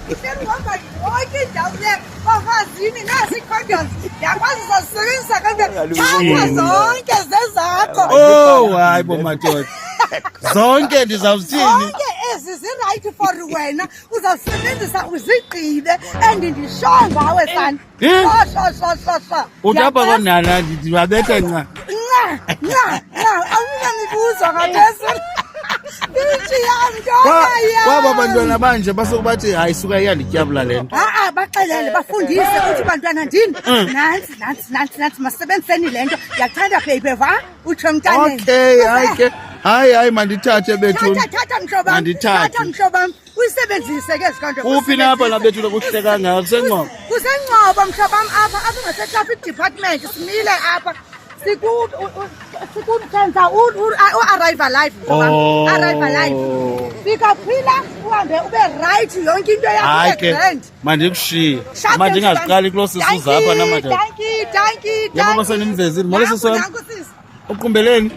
Ihamba yonke indawo le bafazini nasi condoms. Yakwazi uzazisebenzisa kanti thatha zonke zezakho. Oh, hayi bo madoda. Zonke ndizawuthini? Zonke ezi zi-right for wena uzawusebenzisa uzigqibe and ndisho ngawe sana. Sho. Udaba konala ndibabethe nca. Awungangibuza ngaphezulu. Bithi yami Kwaba bantwana banje basokubathi hayi suka iyandityabula le nto. Baxelele bafundise ukuthi bantwana ndini nansi masebenziseni le nto ndiyakuthanda baby va utsho emntaneni. Okay, hayi mandithathe bethu. Thatha mhlobo wam. Mandithathe. Thatha mhlobo wam uyisebenzise ke ezikonto. Kuphi napha labethu lokuhleka kangaka kusenqobo? Kusenqobo mhlobo wam apha ngase-traffic department simile apha sikuthenza u-arrive alive arrive alive fika phila uhambe ube right yonke into yakho grand mandikushiye mandingaziqali kulo sisuza apha namadoda thank you yabo basenimvezile molo sisona uqumbeleni